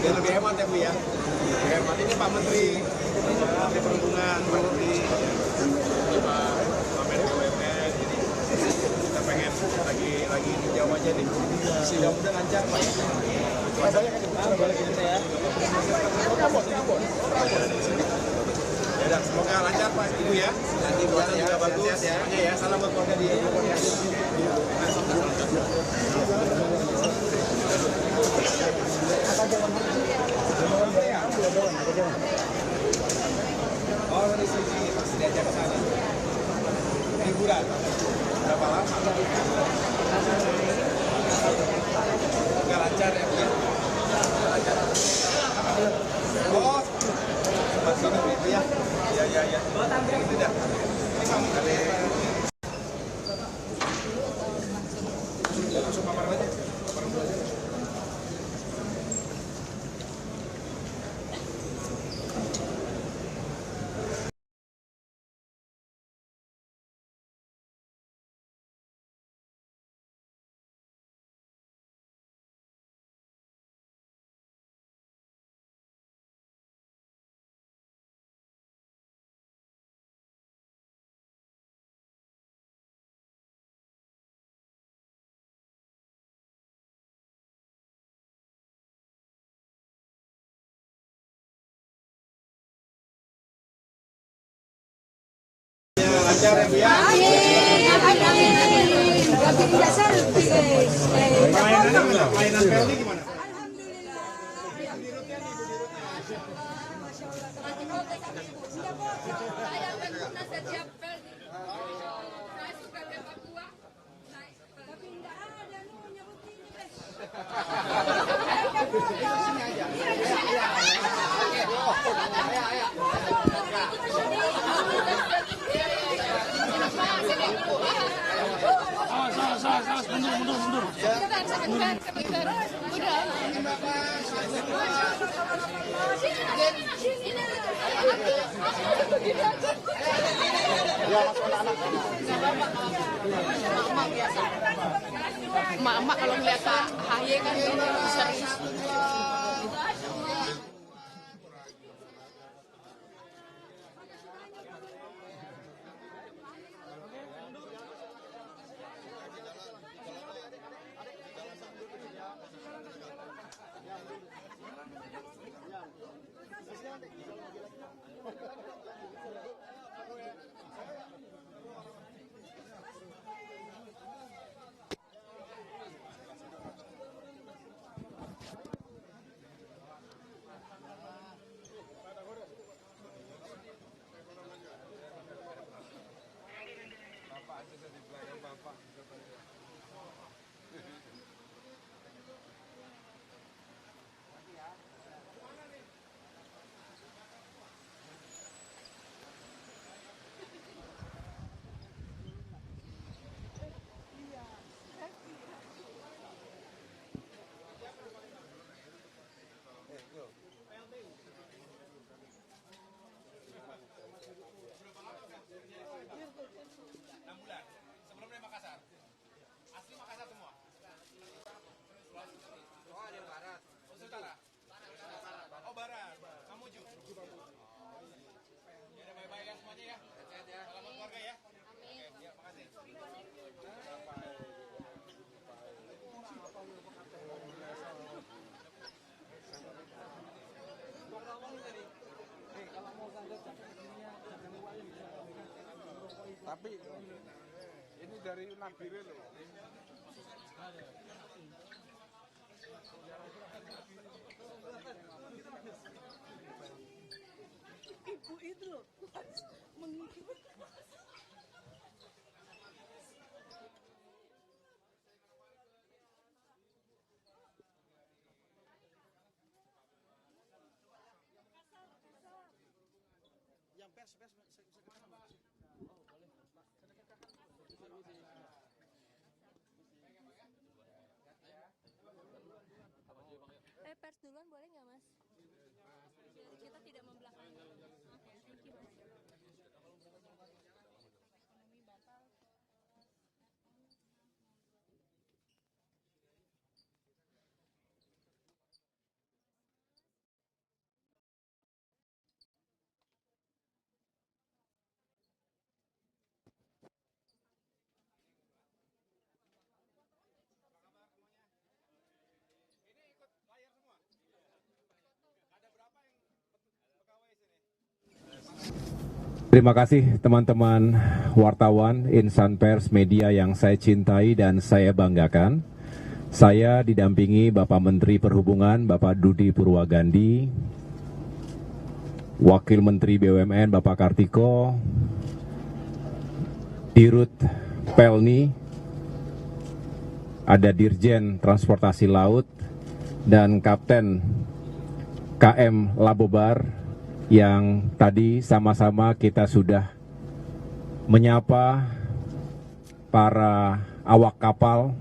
Biar lebih hemat ya Bu ya. Lebih hemat. Ini Pak Menteri, Menteri Perhubungan, Pak Menteri, Pak Menko BUMN. Jadi kita pengen lagi di Jawa aja nih. Mudah-mudahan lancar Pak. Banyak kan balik kita ya. Ya, semoga lancar Pak Ibu ya. Nanti buatan juga bagus ya. Ya, salam buat keluarga di Bogor ya. Oh, dari sini pasti diajak ke sana. Liburan. Berapa lama? Nggak lancar ya, Bu ya? Nggak lancar. Oh, masih itu ya? Ya. Itu dah. Ini kamu kali. Langsung paparan aja. Paparan dulu aja. Lancar ya Bu ya. Mainan Pelni gimana? Mundur. Sebentar. Emak-emak kalau ngeliat Pak Haye kan serius. Tapi ini dari Nabire loh. Ibu itu loh menghibur. Yang pers kemana Pak? Pers duluan boleh nggak Mas? Kita tidak membelakangi. Oke, thank you Mas. Ekonomi batal. Terima kasih teman-teman wartawan, insan pers, media yang saya cintai dan saya banggakan. Saya didampingi Bapak Menteri Perhubungan, Bapak Budi Purwagandi, Wakil Menteri BUMN, Bapak Kartiko, Dirut Pelni, ada Dirjen Transportasi Laut, dan Kapten KM Labobar, yang tadi sama-sama kita sudah menyapa para awak kapal,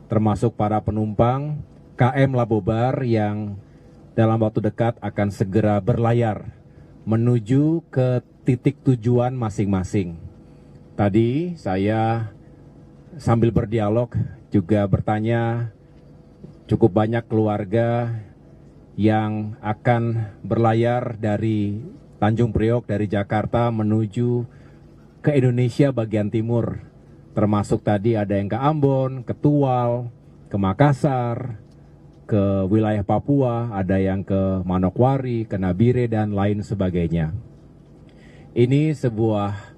termasuk para penumpang KM Labobar yang dalam waktu dekat akan segera berlayar menuju ke titik tujuan masing-masing. Tadi saya sambil berdialog juga bertanya cukup banyak keluarga yang akan berlayar dari Tanjung Priok, dari Jakarta menuju ke Indonesia bagian timur. Termasuk tadi ada yang ke Ambon, ke Tual, ke Makassar, ke wilayah Papua, ada yang ke Manokwari, ke Nabire, dan lain sebagainya. Ini sebuah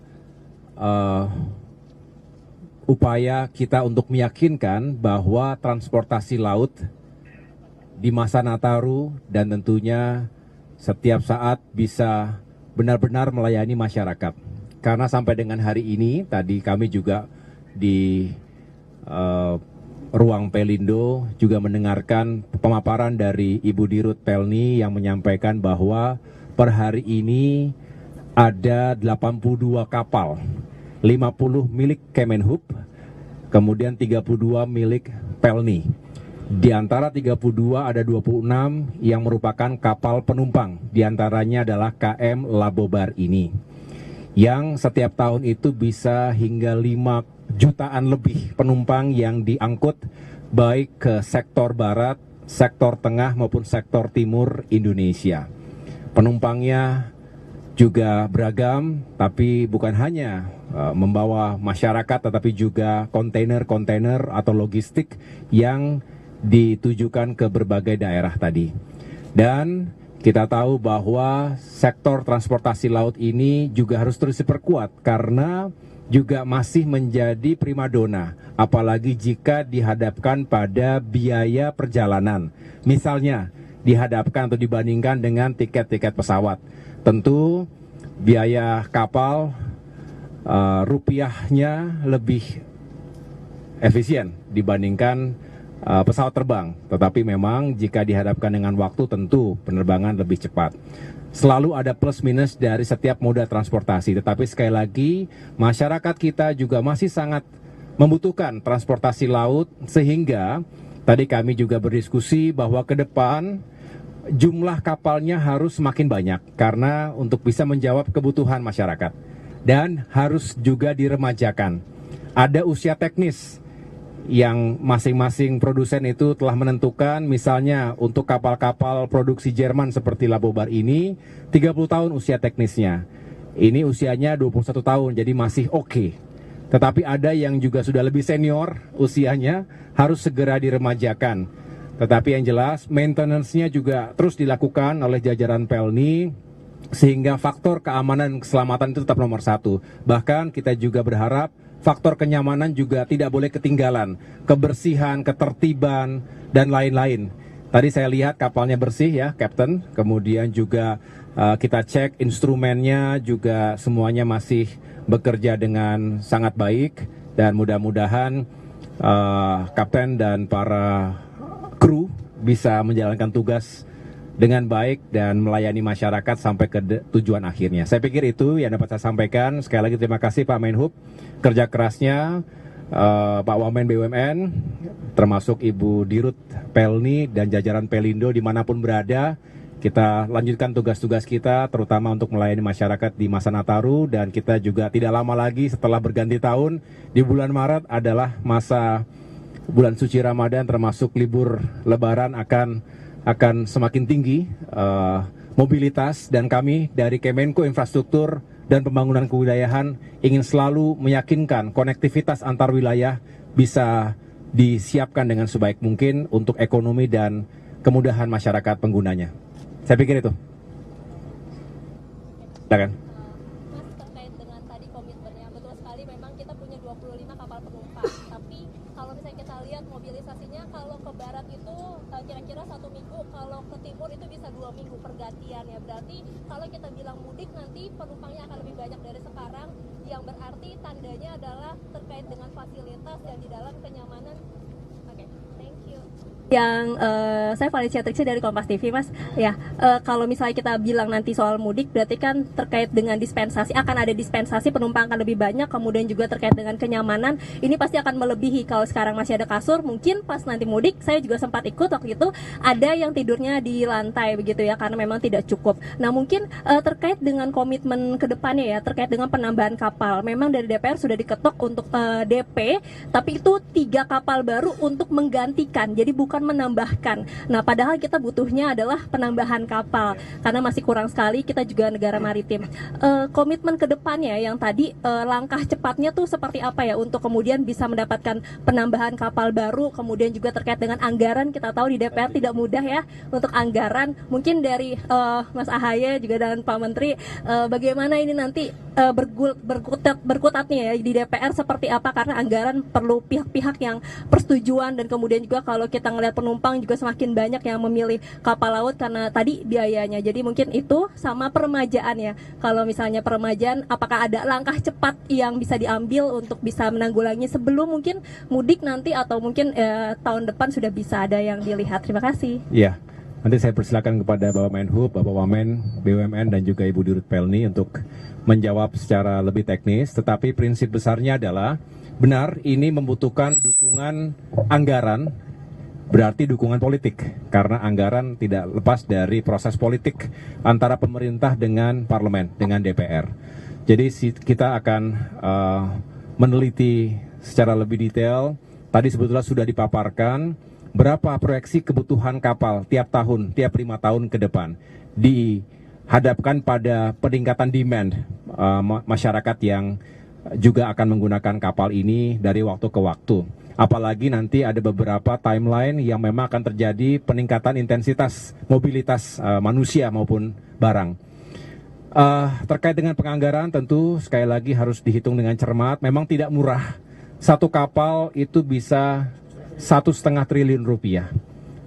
upaya kita untuk meyakinkan bahwa transportasi laut di masa Nataru dan tentunya setiap saat bisa benar-benar melayani masyarakat. Karena sampai dengan hari ini, tadi kami juga di ruang Pelindo juga mendengarkan pemaparan dari Ibu Dirut Pelni yang menyampaikan bahwa per hari ini ada 82 kapal, 50 milik Kemenhub, kemudian 32 milik Pelni. Di antara 32 ada 26 yang merupakan kapal penumpang, di antaranya adalah KM Labobar ini, yang setiap tahun itu bisa hingga 5 jutaan lebih penumpang yang diangkut baik ke sektor barat, sektor tengah maupun sektor timur Indonesia. Penumpangnya juga beragam, tapi bukan hanya membawa masyarakat tetapi juga kontainer-kontainer atau logistik yang ditujukan ke berbagai daerah tadi. Dan kita tahu bahwa sektor transportasi laut ini juga harus terus diperkuat karena juga masih menjadi primadona, apalagi jika dihadapkan pada biaya perjalanan. Misalnya dihadapkan atau dibandingkan dengan tiket-tiket pesawat. Tentu biaya kapal rupiahnya lebih efisien dibandingkan pesawat terbang, tetapi memang jika dihadapkan dengan waktu tentu penerbangan lebih cepat. Selalu ada plus minus dari setiap moda transportasi, tetapi sekali lagi masyarakat kita juga masih sangat membutuhkan transportasi laut, sehingga tadi kami juga berdiskusi bahwa ke depan jumlah kapalnya harus semakin banyak karena untuk bisa menjawab kebutuhan masyarakat dan harus juga diremajakan. Ada usia teknis yang masing-masing produsen itu telah menentukan, misalnya untuk kapal-kapal produksi Jerman seperti Labobar ini 30 tahun usia teknisnya. Ini usianya 21 tahun, jadi masih oke. Tetapi ada yang juga sudah lebih senior usianya, harus segera diremajakan. Tetapi yang jelas maintenance-nya juga terus dilakukan oleh jajaran Pelni, sehingga faktor keamanan dan keselamatan itu tetap nomor satu. Bahkan kita juga berharap faktor kenyamanan juga tidak boleh ketinggalan, kebersihan, ketertiban, dan lain-lain. Tadi saya lihat kapalnya bersih ya, Captain. Kemudian juga kita cek instrumennya juga semuanya masih bekerja dengan sangat baik. Dan mudah-mudahan Kapten dan para kru bisa menjalankan tugas dengan baik dan melayani masyarakat sampai ke tujuan akhirnya. Saya pikir itu yang dapat saya sampaikan. Sekali lagi terima kasih Pak Menhub, kerja kerasnya, Pak Wamen BUMN, termasuk Ibu Dirut Pelni dan jajaran Pelindo dimanapun berada. Kita lanjutkan tugas-tugas kita, terutama untuk melayani masyarakat di masa Nataru, dan kita juga tidak lama lagi setelah berganti tahun, di bulan Maret adalah masa bulan suci Ramadan, termasuk libur Lebaran akan semakin tinggi mobilitas, dan kami dari Kemenko Infrastruktur dan Pembangunan Kewilayahan ingin selalu meyakinkan konektivitas antar wilayah bisa disiapkan dengan sebaik mungkin untuk ekonomi dan kemudahan masyarakat penggunanya. Saya pikir itu. Silakan. Mas, terkait minggu pergantian ya. Berarti kalau kita bilang mudik nanti penumpangnya akan lebih banyak dari sekarang, yang berarti tandanya adalah terkait dengan fasilitas dan di dalam kenyamanan. Oke, thank you. Yang saya Valencia Triksi dari Kompas TV, Mas. Ya, kalau misalnya kita bilang nanti soal mudik, berarti kan terkait dengan dispensasi, akan ada dispensasi, penumpang akan lebih banyak, kemudian juga terkait dengan kenyamanan, ini pasti akan melebihi. Kalau sekarang masih ada kasur, mungkin pas nanti mudik, saya juga sempat ikut waktu itu, ada yang tidurnya di lantai begitu ya, karena memang tidak cukup. Nah, mungkin terkait dengan komitmen ke depannya ya, terkait dengan penambahan kapal, memang dari DPR sudah diketok untuk DP, tapi itu 3 kapal baru untuk menggantikan, jadi bukan menambahkan. Nah, padahal kita butuhnya adalah penambahan kapal karena masih kurang sekali, kita juga negara maritim. Komitmen ke depannya yang tadi, langkah cepatnya tuh seperti apa ya untuk kemudian bisa mendapatkan penambahan kapal baru, kemudian juga terkait dengan anggaran, kita tahu di DPR tidak mudah ya untuk anggaran. Mungkin dari Mas Ahaye juga dan Pak Menteri, bagaimana ini nanti berkutatnya ya di DPR seperti apa, karena anggaran perlu pihak-pihak yang persetujuan, dan kemudian juga kalau kita ngelihat penumpang juga semakin banyak yang memilih kapal laut karena tadi biayanya. Jadi mungkin itu sama peremajaan ya. Kalau misalnya peremajaan, apakah ada langkah cepat yang bisa diambil untuk bisa menanggulangi sebelum mungkin mudik nanti, atau mungkin tahun depan sudah bisa ada yang dilihat. Terima kasih. Iya, nanti saya persilakan kepada Bapak Menhub, Bapak Wamen, BUMN, dan juga Ibu Dirut Pelni untuk menjawab secara lebih teknis. Tetapi prinsip besarnya adalah benar ini membutuhkan dukungan anggaran, berarti dukungan politik, karena anggaran tidak lepas dari proses politik antara pemerintah dengan parlemen, dengan DPR. Jadi kita akan meneliti secara lebih detail. Tadi sebetulnya sudah dipaparkan berapa proyeksi kebutuhan kapal tiap tahun, tiap 5 tahun ke depan, dihadapkan pada peningkatan demand masyarakat yang juga akan menggunakan kapal ini dari waktu ke waktu. Apalagi nanti ada beberapa timeline yang memang akan terjadi peningkatan intensitas mobilitas manusia maupun barang. Terkait dengan penganggaran, tentu sekali lagi harus dihitung dengan cermat. Memang tidak murah. Satu kapal itu bisa 1,5 triliun rupiah.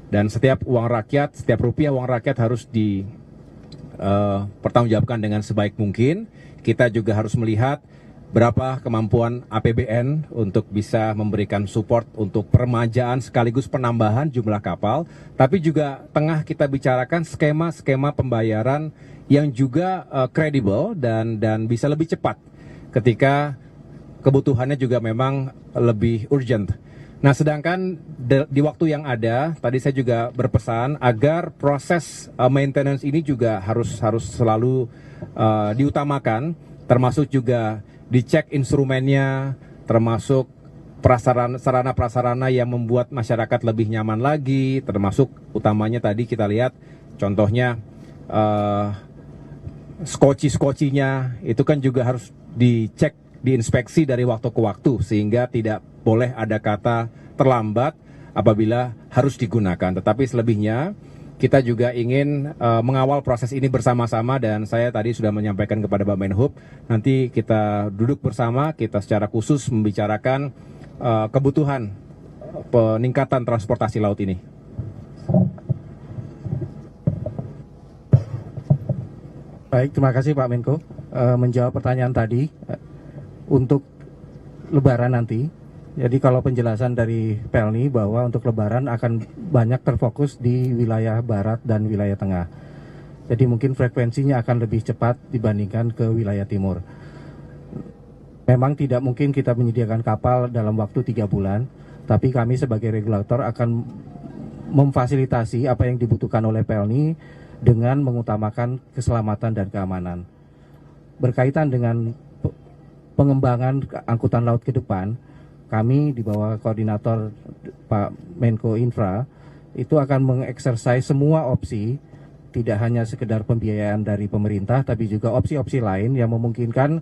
Dan setiap uang rakyat, setiap rupiah uang rakyat harus dipertanggungjawabkan dengan sebaik mungkin. Kita juga harus melihat berapa kemampuan APBN untuk bisa memberikan support untuk peremajaan sekaligus penambahan jumlah kapal, tapi juga tengah kita bicarakan skema-skema pembayaran yang juga kredibel dan bisa lebih cepat ketika kebutuhannya juga memang lebih urgent. Nah, sedangkan di waktu yang ada, tadi saya juga berpesan agar proses maintenance ini juga harus selalu diutamakan, termasuk juga dicek instrumennya, termasuk sarana-prasarana yang membuat masyarakat lebih nyaman lagi, termasuk utamanya tadi kita lihat contohnya skoci-skocinya itu kan juga harus dicek, diinspeksi dari waktu ke waktu, sehingga tidak boleh ada kata terlambat apabila harus digunakan. Tetapi selebihnya kita juga ingin mengawal proses ini bersama-sama, dan saya tadi sudah menyampaikan kepada Bapak Menhub, nanti kita duduk bersama, kita secara khusus membicarakan kebutuhan peningkatan transportasi laut ini. Baik, terima kasih Pak Menko. Menjawab pertanyaan tadi, untuk Lebaran nanti, jadi kalau penjelasan dari Pelni bahwa untuk Lebaran akan banyak terfokus di wilayah barat dan wilayah tengah. Jadi mungkin frekuensinya akan lebih cepat dibandingkan ke wilayah timur. Memang tidak mungkin kita menyediakan kapal dalam waktu 3 bulan, tapi kami sebagai regulator akan memfasilitasi apa yang dibutuhkan oleh Pelni dengan mengutamakan keselamatan dan keamanan. Berkaitan dengan pengembangan angkutan laut ke depan, kami di bawah koordinator Pak Menko Infra itu akan mengeksersis semua opsi, tidak hanya sekedar pembiayaan dari pemerintah, tapi juga opsi-opsi lain yang memungkinkan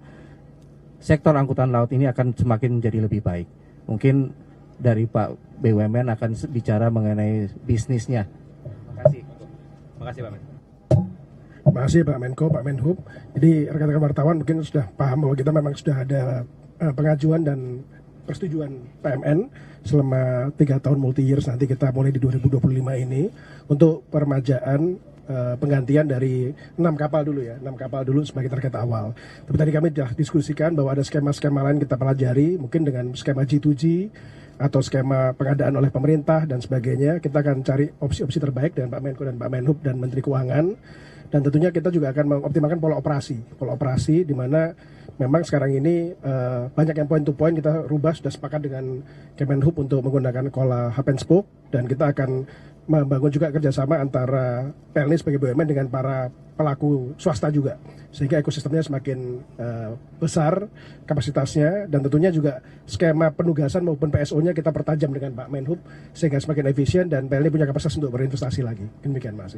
sektor angkutan laut ini akan semakin menjadi lebih baik. Mungkin dari Pak BUMN akan bicara mengenai bisnisnya. Terima kasih. Terima kasih Pak Menko. Terima kasih Pak Menko, Pak Menhub. Jadi rekan-rekan wartawan mungkin sudah paham bahwa kita memang sudah ada pengajuan dan persetujuan PMN selama 3 tahun multi years, nanti kita mulai di 2025 ini untuk peremajaan penggantian dari 6 kapal dulu ya, 6 kapal dulu sebagai target awal. Tapi tadi kami sudah diskusikan bahwa ada skema-skema lain kita pelajari, mungkin dengan skema G2G atau skema pengadaan oleh pemerintah dan sebagainya. Kita akan cari opsi-opsi terbaik dengan Pak Menko dan Pak Menhub dan Menteri Keuangan. Dan tentunya kita juga akan mengoptimalkan pola operasi di mana memang sekarang ini banyak yang point to point kita rubah, sudah sepakat dengan Kemenhub untuk menggunakan pola hub and spoke, dan kita akan membangun juga kerjasama antara PLN sebagai BUMN dengan para pelaku swasta juga, sehingga ekosistemnya semakin besar kapasitasnya, dan tentunya juga skema penugasan maupun PSO-nya kita pertajam dengan Pak Menhub sehingga semakin efisien dan PLN punya kapasitas untuk berinvestasi lagi. Demikian, Mas.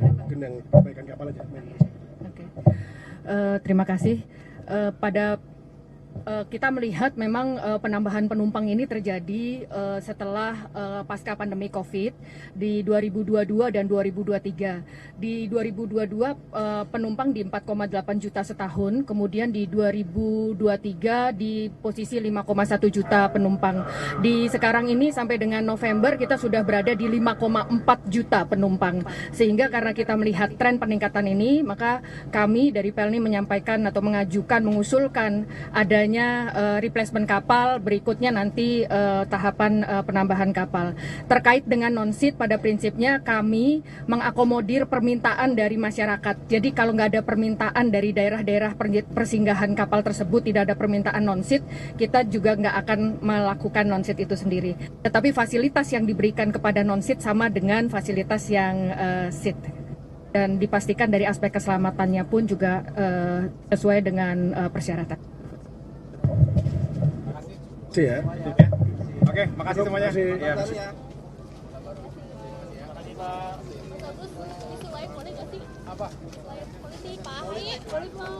Mungkin yang perbaikan kapal aja. Oke. Terima kasih. Kita melihat memang penambahan penumpang ini terjadi setelah pasca pandemi COVID di 2022 dan 2023. Di 2022 penumpang di 4,8 juta setahun, kemudian di 2023 di posisi 5,1 juta penumpang. Di sekarang ini sampai dengan November kita sudah berada di 5,4 juta penumpang. Sehingga karena kita melihat tren peningkatan ini, maka kami dari PELNI menyampaikan atau mengusulkan adanya replacement kapal, berikutnya nanti tahapan penambahan kapal. Terkait dengan non-seat, pada prinsipnya kami mengakomodir permintaan dari masyarakat. Jadi kalau nggak ada permintaan dari daerah-daerah persinggahan kapal tersebut, tidak ada permintaan non-seat, kita juga nggak akan melakukan non-seat itu sendiri. Tetapi fasilitas yang diberikan kepada non-seat sama dengan fasilitas yang seat. Dan dipastikan dari aspek keselamatannya pun juga sesuai dengan persyaratan. Terima kasih ya. Oke, makasih semuanya. Terima Bagus, isu lain boleh nggak sih? Apa? Politik, Pak Ahy, boleh mau